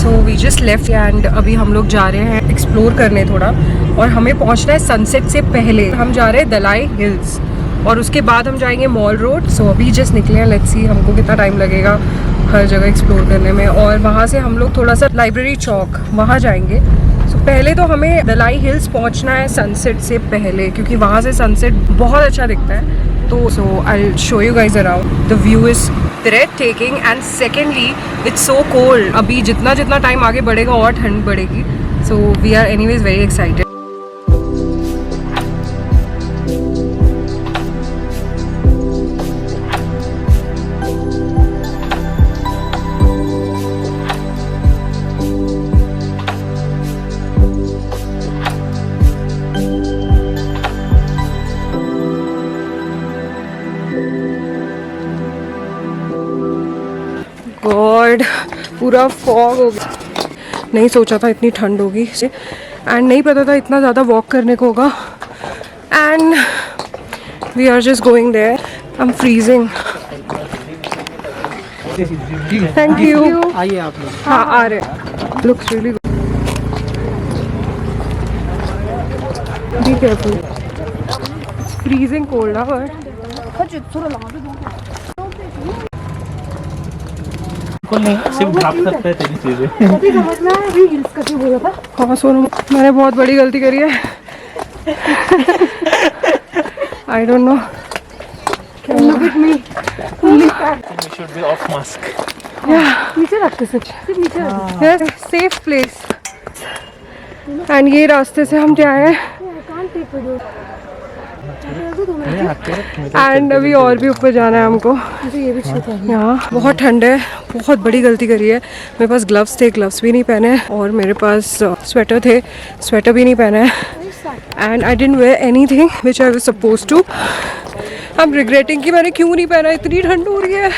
So we just left and अभी हम लोग जा रहे हैं एक्सप्लोर करने थोड़ा, और हमें पहुंचना है सनसेट से पहले। हम जा रहे हैं दलाई हिल्स और उसके बाद हम जाएंगे मॉल रोड। सो अभी जस्ट निकले हैं, लेट्स सी हमको कितना टाइम लगेगा हर जगह एक्सप्लोर करने में। और वहाँ से हम लोग थोड़ा सा लाइब्रेरी चौक वहाँ जाएंगे। सो पहले तो हमें दलाई हिल्स पहुँचना है सनसेट से पहले, क्योंकि वहाँ से सनसेट बहुत अच्छा दिखता है। तो so I show you guys around, the view is breathtaking and secondly it's so cold. अभी जितना जितना टाइम आगे बढ़ेगा और ठंड बढ़ेगी. So we are anyways very excited. God, पूरा फॉग हो गया. नहीं सोचा था इतनी ठंड होगी एंड नहीं पता था इतना ज़्यादा वॉक करने को होगा. And we are just going there. I am freezing. Thank you. आइए आप लोग. हाँ आ रहे. Looks really good. Be careful. Freezing cold है सिर्फ ढाप सकते हैं तेरी चीजें. हाँ सोनू, मैंने बहुत बड़ी गलती करी है. I don't know. Look at me. We should be off mask. नीचे रखते सिर्फ नीचे रखते. Safe place. एंड ये रास्ते से हम क्या है एंड अभी और भी ऊपर जाना है हमको. यहाँ बहुत ठंड है. बहुत बड़ी गलती करी है. मेरे पास ग्लव्स थे, ग्लव्स भी नहीं पहने, और मेरे पास स्वेटर थे, स्वेटर भी नहीं पहना है. And I didn't wear anything which I was supposed to. I am regretting कि मैंने क्यों नहीं पहना. इतनी ठंड हो रही है.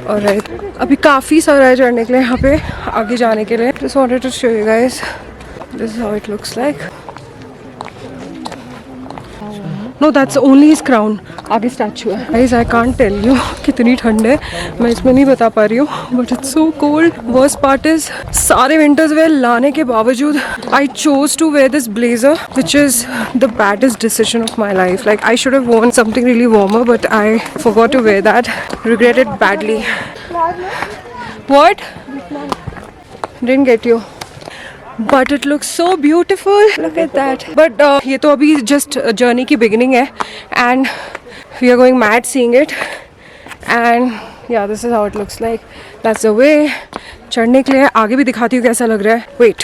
और अभी काफ़ी सारा है चढ़ने के लिए यहाँ पे, आगे जाने के लिए. Just wanted to show you guys. This is how it looks like. No that's only his crown. आगे स्टैचू है. Guys I can't tell you कितनी ठंड है. मैं इसमें नहीं बता पा रही हूँ, but it's so cold. Worst part is सारे विंटर्स वेयर लाने के बावजूद I chose to wear this blazer, which is the baddest decision of my life. Like I should have worn something really warmer, but I forgot to wear that. Regret it badly. What? Didn't get you. But it looks so beautiful. Look at that. But ये तो अभी just journey की beginning है, and we are going mad seeing it. And yeah, this is how it looks like. That's the way. चढ़ने के लिए आगे भी दिखाती हूँ कैसा लग रहा है. Wait,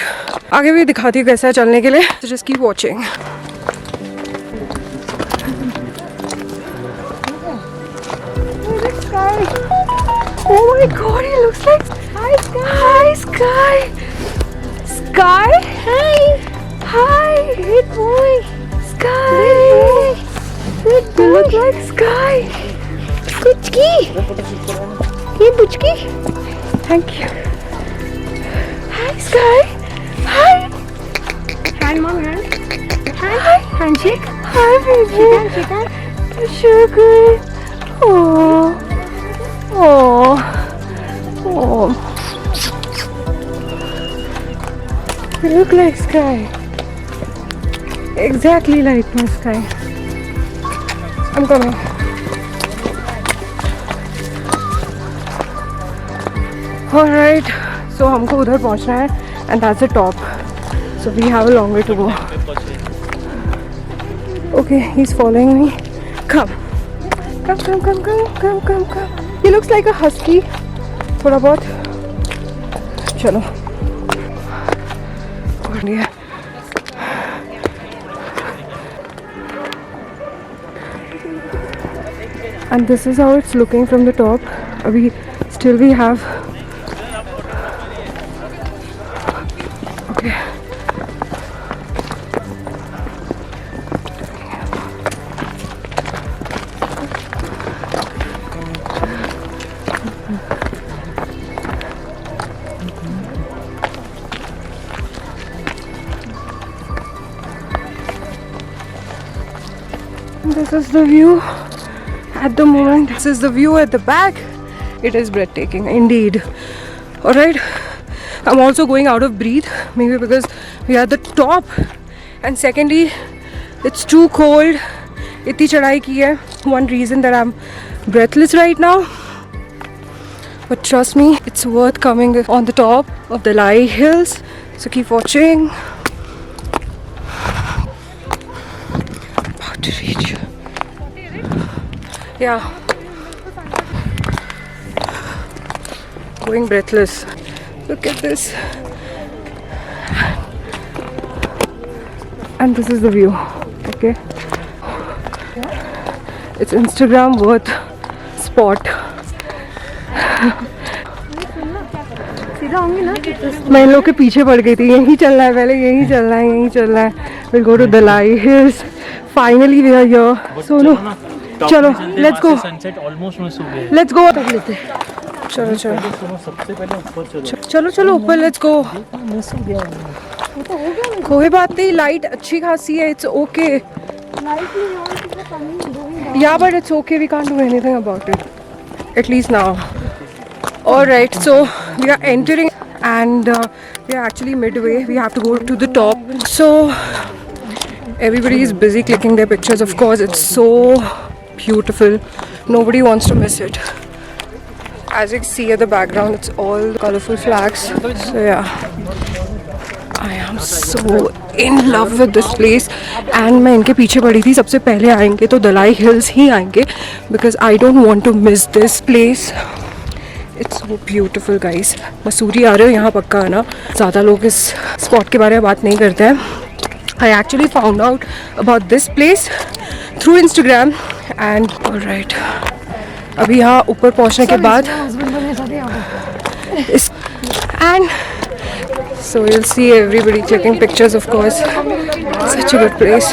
आगे भी दिखाती हूँ कैसा है चलने के लिए. So just keep watching. Oh my God, he looks like hi sky. Hi sky. Sky. Hi. Hi. Good boy. Sky. Good boy. You look like Sky. Puchki. Hey Puchki. Thank you. Hi Sky. Hi. Hand mom hand. Hand. Handshake. Hi baby. Shake hand. So good. Oh. Oh. Oh. You look like Sky. Exactly like my Sky. I'm coming. Alright, so हमको उधर पहुंचना है, and that's the top. So we have a long way to go. Okay, he's following me. Come. Come, come, come, come, come, come, come. He looks like a husky. थोड़ा बहुत. चलो. बढ़िया. And this is how it's looking from the top. Abhi still we have. Okay. This is the view at the moment. This is the view at the back. It is breathtaking indeed. Alright, I'm also going out of breath, maybe because we are at the top, and secondly it's too cold. Itni chadai ki hai. One reason that I'm breathless right now. But trust me, it's worth coming on the top of the Dalai Hills. So keep watching. About to reach. Yeah. Going breathless. Look at this. And this is the view. Okay. It's Instagram worth spot. मैं इन लोग के पीछे पड़ गई थी. यहीं चलना है पहले, यहीं चलना है, यहीं चलना है. We'll go to Dalai Hills. Finally we are here. So no, चलो let's go. Sunset almost miss हो गया. Let's go. चलो चलो सबसे पहले ऊपर चलो. चलो चलो ऊपर. Let's go. मिस हो गया. कोई बात नहीं, लाइट अच्छी खासी है. It's okay. Yeah, but it's okay. We can't do anything about it. At least now. Alright, so we are entering and we are actually midway. We have to go to the top. So everybody is busy clicking their pictures. Of course, it's so beautiful. Nobody wants to miss it. As you can see at the background, it's all colorful flags. So yeah, I am so in love with this place. And मैं इनके पीछे पड़ी थी. सबसे पहले आएंगे तो Dalai hills ही आएंगे because I don't want to miss this place. It's so beautiful guys. Mussoorie आ रहे हो यहाँ पक्का आना. ज़्यादा लोग इस स्पॉट के बारे में बात नहीं करते हैं. I actually found out about this place through Instagram and alright. अभी यहाँ ऊपर पहुँचने के बाद and so you'll see everybody taking pictures, of course. Such a good place.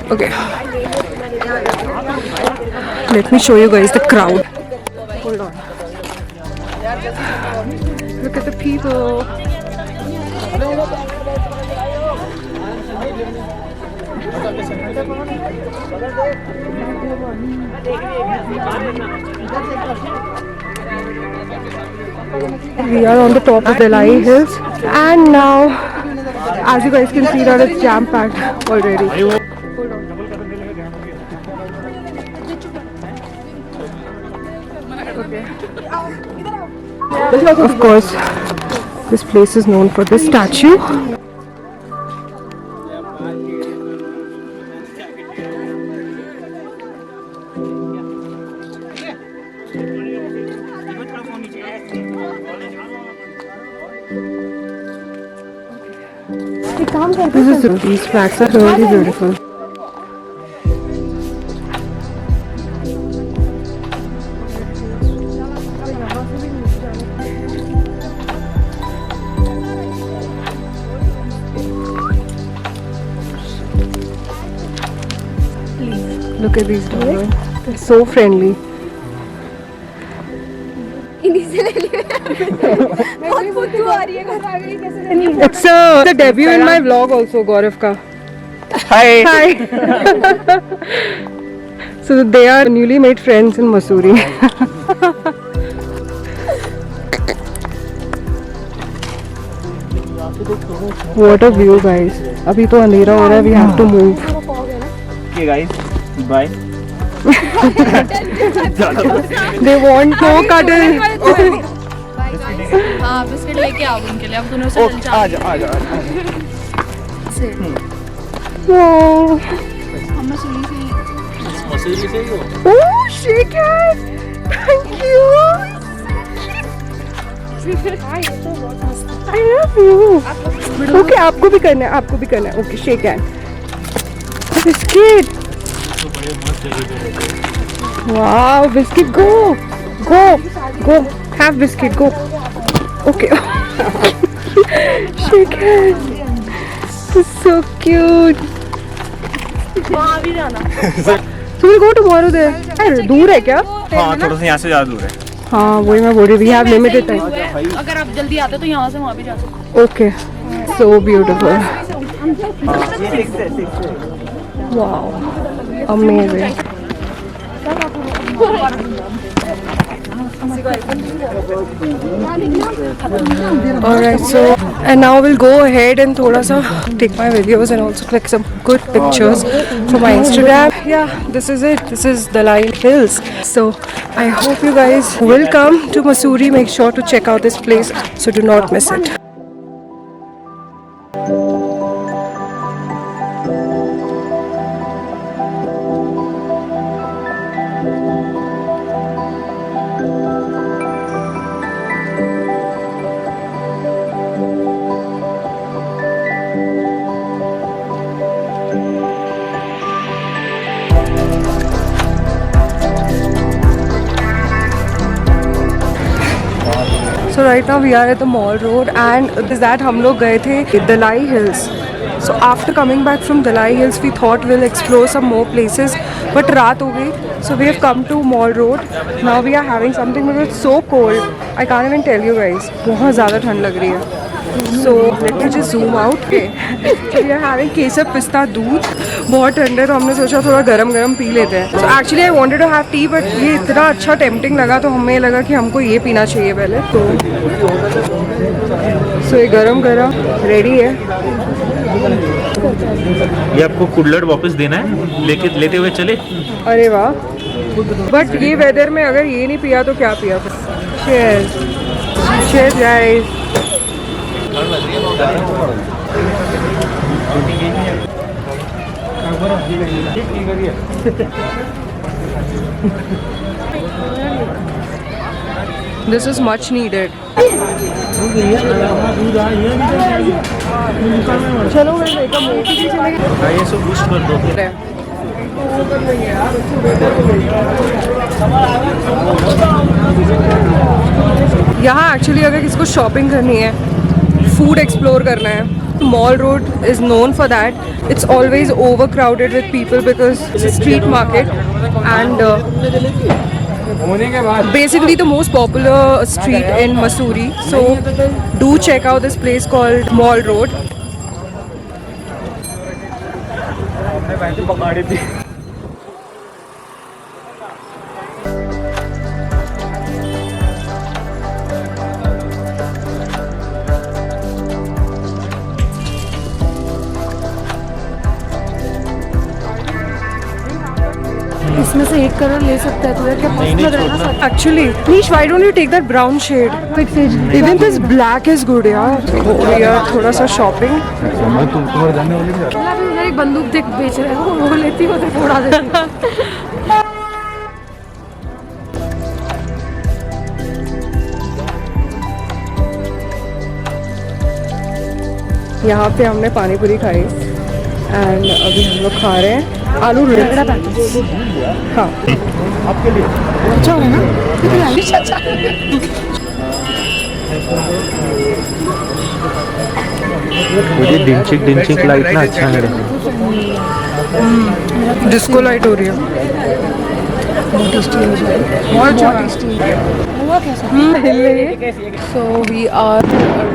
Okay. Let me show you guys the crowd. Hold on. Look at the people. We are on the top of the Dalai Hills and now, as you guys can see, that it's jam-packed already. Of course, this place is known for this statue. These flags are really beautiful. Look at these dogs. They're so friendly. It's the debut in my vlog also, Gaurav ka. Hi. Hi. So they are newly made friends in Mussoorie. What a view, guys. अभी तो अंधेरा हो रहा है. We have to move. Okay guys, bye. They want no cuddle. हाँ biscuit लेके आओ उनके लिए. अब दोनों से चल जाओ. आ जाओ. Oh. हम मसूरी से ही हो. Oh, shake hands. Thank you. I love you. Okay, आपको भी करना है. आपको भी करना है. Okay, shake hand. Biscuit. Wow, biscuit, go. Have biscuit, go. Okay. Shake hands. This is so cute. वहाँ भी जाना. So we'll go tomorrow there. अरे दूर है क्या? हाँ थोड़ा सा यहाँ से ज़्यादा दूर है. हाँ वही मैं बोल रही. We have limited time. अगर आप जल्दी आते तो यहाँ से वहाँ भी जा सकते. Okay. So beautiful. Wow. Amazing. Alright, so and now we'll go ahead and thoda sa take my videos and also click some good pictures for my Instagram. Yeah, this is it. This is Dalai Hills. So I hope you guys will come to Mussoorie. Make sure to check out this place, so do not miss it. So right now we are at the Mall Road and this that हम लोग गए थे Dalai Hills. So after coming back from Dalai Hills we thought we'll explore some more places, but रात हो गई. So we have come to Mall Road. Now we are having something but it's so cold. I can't even tell you guys. बहुत ज़्यादा ठंड लग रही है. So let me just zoom out. Okay. So we are having केसर पिस्ता दूध. बहुत ठंड है तो हमने सोचा थोड़ा गरम पी लेते हैं. So actually I wanted to have tea but ये इतना अच्छा tempting लगा तो हमें लगा कि हमको ये पीना चाहिए पहले. So ये गरम रेडी है. ये आपको कुल्हड़ वापस देना है, लेते हुए चले. अरे वाह. बट ये वेदर में अगर ये नहीं पिया तो क्या पिया. Cheers guys. This is much needed. चलो मैं ये सब बूस्ट कर दो. यहाँ एक्चुअली अगर किसी को शॉपिंग करनी है, फूड एक्सप्लोर करना है, Mall Road is known for that. It's always overcrowded with people because it's a street market and basically the most popular street in Mussoorie. So do check out this place called Mall Road. इसमें से एक colour ले सकता है. तुझे क्या पसंद लग रहा है? Actually, Nish, why don't you take that brown shade? Even this black is good, यार. We are थोड़ा सा shopping. उधर एक बंदूक देख बेच रहे हैं, वो लेती वो तो उड़ा देती. यहाँ पे हमने पानी पूरी खाई एंड अभी हम लोग खा रहे हैं आलू रगड़ा पैकेट. हाँ अच्छा हो रहा है ना. मुझे डिंचिक लाइट ना अच्छा लग रहा है. डिस्को लाइट हो रही है. बहुत टेस्टी है. So we are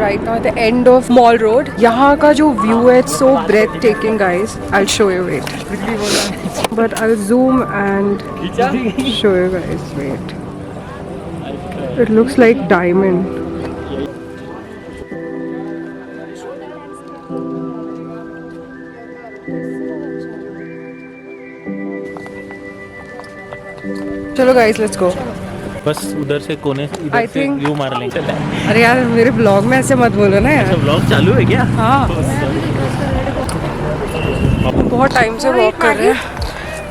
right now at the end of Mall Road. यहाँ का जो view है it's so breathtaking guys. I'll show you. Wait. But I'll zoom and show you guys. Wait. It looks like diamond. चलो guys, let's go. बस उधर से कोने से इधर से व्यू मार लेंगे. अरे यार मेरे ब्लॉग में ऐसे मत बोलो ना यार. व्लॉग चालू है क्या? हाँ. बहुत टाइम से वॉक कर रहे हैं.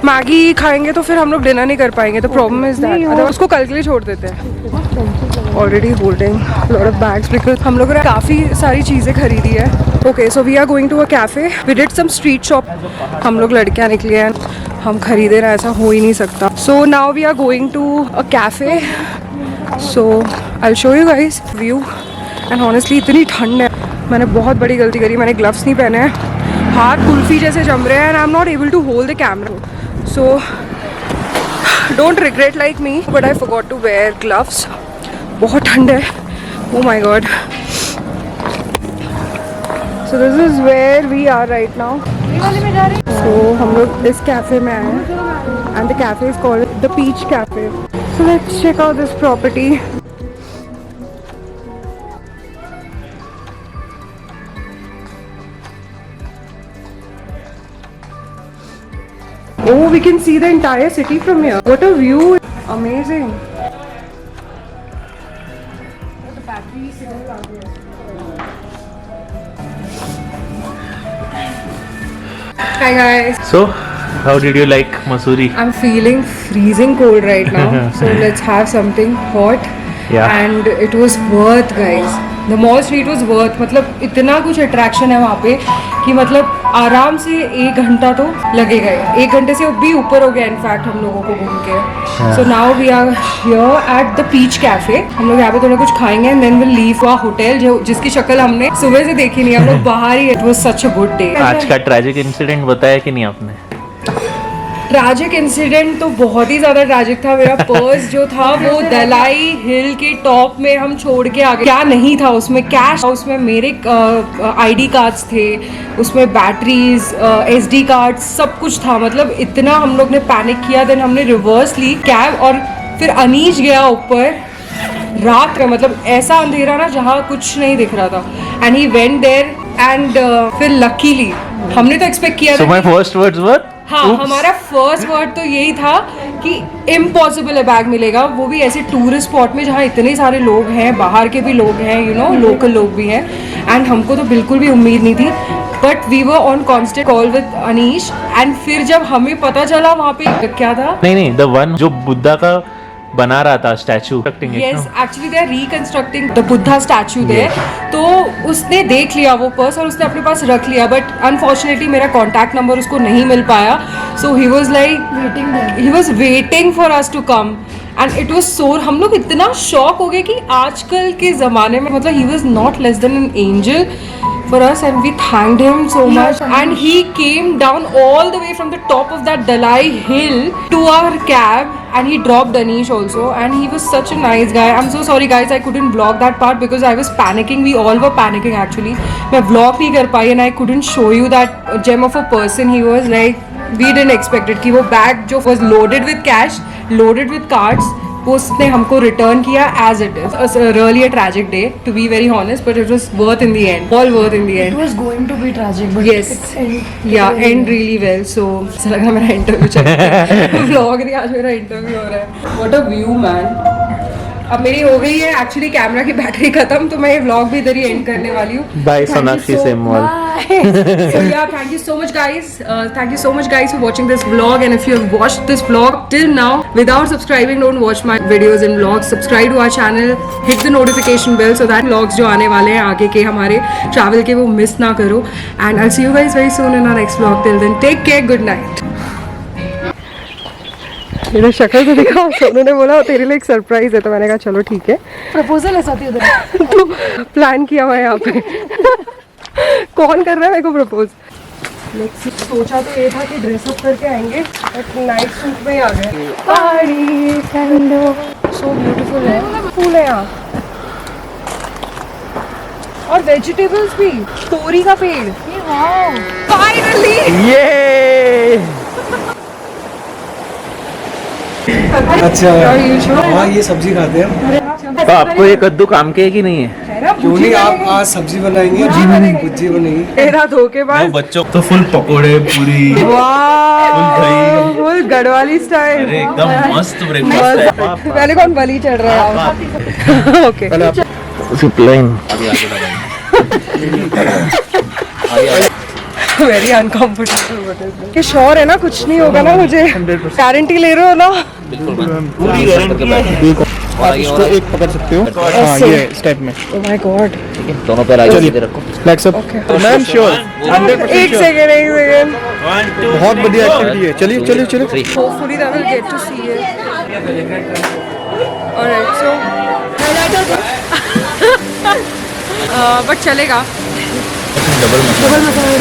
मैगी खाएंगे तो फिर हम लोग डिनर नहीं कर पाएंगे. तो प्रॉब्लम इज दैट. अगर उसको कल के लिए छोड़ देते हैं. Already holding lot of bags because हम लोगों ने काफ़ी सारी चीज़ें खरीदी है. Okay so we are going to a cafe. We did some street shop. हम लोग लड़कियाँ निकली हैं, हम खरीदे रहे, ऐसा हो ही नहीं सकता. So now we are going to a cafe. So I will show you guys view. And honestly इतनी ठंड है, मैंने बहुत बड़ी गलती करी. मैंने ग्लव्स नहीं पहने हैं, हाथ कुल्फी जैसे जम रहे हैं and I am not able to hold the camera. So don't regret like me but I forgot to wear gloves. बहुत ठंड है. Oh my god. So this is where we are right now. So हम लोग इस cafe में आए हैं and the cafe is called the Peach Cafe. So let's check out this property. Oh, we can see the entire city from here. What a view! Amazing. Hi guys. So, how did you like Mussoorie? I'm feeling freezing cold right now. So let's have something hot. Yeah. And it was worth, guys. The mall street was worth. मतलब इतना कुछ attraction है वहाँ पे कि मतलब आराम से 1 घंटा तो लगेगा ही. 1 घंटे से भी ऊपर हो गया इनफैक्ट हम लोगों को घूम के. So now we are here at the Peach Cafe. हम लोग यहाँ पे थोड़ा कुछ खाएंगे and then we'll leave our hotel जो जिसकी शक्ल हमने सुबह से देखी नहीं. हम लोग बाहर ही. It was such a good day. आज का ट्रैजिक इंसिडेंट बताया कि नहीं आपने? ट्रैजिक इंसिडेंट तो बहुत ही ज्यादा ट्रैजिक था. मेरा पर्स जो था वो दलाई हिल के टॉप में हम छोड़ के आ गए. क्या नहीं था उसमें? कैश, उसमें मेरे आईडी कार्ड्स थे, उसमें बैटरीज, एसडी कार्ड, सब कुछ था. मतलब इतना हम लोग ने पैनिक किया. देन हमने रिवर्स ली कैब और फिर अनीश गया ऊपर रात में. मतलब ऐसा अंधेरा ना जहाँ कुछ नहीं दिख रहा था. And he went there and फिर लकीली हमने तो एक्सपेक्ट किया So था my first words were, हाँ, हमारा फर्स्ट वर्ड तो यही था कि इम्पॉसिबल है बैग मिलेगा, वो भी ऐसे टूरिस्ट स्पॉट में जहाँ इतने सारे लोग हैं, बाहर के भी लोग हैं, यू नो, लोकल लोग भी हैं. एंड हमको तो बिल्कुल भी उम्मीद नहीं थी. But we were on constant call with Anish. And फिर जब हमें पता चला वहाँ पे क्या था, नहीं, द वन जो बुद्धा का बना रहा था statue. Yes, actually they are reconstructing the Buddha statue there. तो उसने देख लिया वो पर्स और उसने अपने पास रख लिया. बट अनफॉर्चुनेटली मेरा कॉन्टैक्ट नंबर उसको नहीं मिल पाया. So he was waiting for us to come. And it was so, हम लोग इतना शॉक हो गए कि आजकल के ज़माने में मतलब he was not less than an angel for us, and we thanked him so much. And he came down all the way from the top of that Dalai hill to our cab, and he dropped Danish also. And he was such a nice guy. I'm so sorry guys, I couldn't vlog that part because I was panicking. We all were panicking actually. मैं vlog नहीं कर पाई and I couldn't show you that gem of a person. He was like, we didn't expect it कि वो bag जो was loaded with cash, loaded with cards, वो उसने हमको return किया as it is. Really a tragic day to be very honest, but it was worth in the end. All worth in the It end. was going to be tragic, but Yes. it ended या very and well. Really well. So ऐसा लग रहा है मेरा interview चल रहा है. Vlog नहीं, आज मेरा इंटरव्यू हो रहा है. What a view man. अब मेरी हो गई है एक्चुअली कैमरा की बैटरी खत्म, तो मैं ये व्लॉग भी इधर ही एंड करने वाली हूँ. Bye Sonakshi Semwal. So yeah, thank you so much guys. Thank you so much guys for watching this vlog. And if you have watched this vlog till now without subscribing, don't watch my videos and vlogs. Subscribe to our channel, hit the notification bell so that vlogs जो आने वाले हैं आगे के हमारे travel के वो miss ना करो. And I'll see you guys very soon in our next vlog. Till then, take care. Good night. मेरा शक्ल तो दिखा. सोनू ने बोला तेरे लिए एक सरप्राइज है, तो मैंने कहा चलो ठीक है. Proposal ऐसा थी उधर. तो प्लान किया हुआ है यहाँ पे. कौन कर रहा है मेरे को प्रपोज? सोचा तो ये था कि ड्रेसअप करके आएंगे, बट नाइट सूट में ही आ गए. सो ब्यूटीफुल है, फूल है यहाँ और वेजिटेबल्स भी. तोरी का पेड़. फाइनली ये अच्छा, हाँ ये सब्जी खाते हैं. तो आपको ये कद्दू काम के है कि नहीं है? क्यों नहीं, आप आज सब्जी बनाएंगे, भुजी बनेगी. तेरा धोखेबाज. बच्चों तो फुल पकोड़े पूरी वाह, फुल गढ़वाली स्टाइल. एकदम मस्त ब्रेकफास्ट है. पहले कौन बलि चढ़ रहा है? ओके. Plane very uncomfortable. कि श्योर है ना कुछ नहीं होगा ना? मुझे गारंटी ले रहे हो ना? पूरी गारंटी. आप इसको एक पकड़ सकते हो. हाँ ये इस टाइप में. Oh my God. दोनों पैर आगे सीधे रखो. Flex up. मैम श्योर, 100% एक श्योर. सेकंड, एक सेकंड. बहुत बढ़िया एक्टिविटी है. चलिए चलिए चलिए. Hopefully I will get to see it. Alright, so but चलेगा. डबल डबल मसाला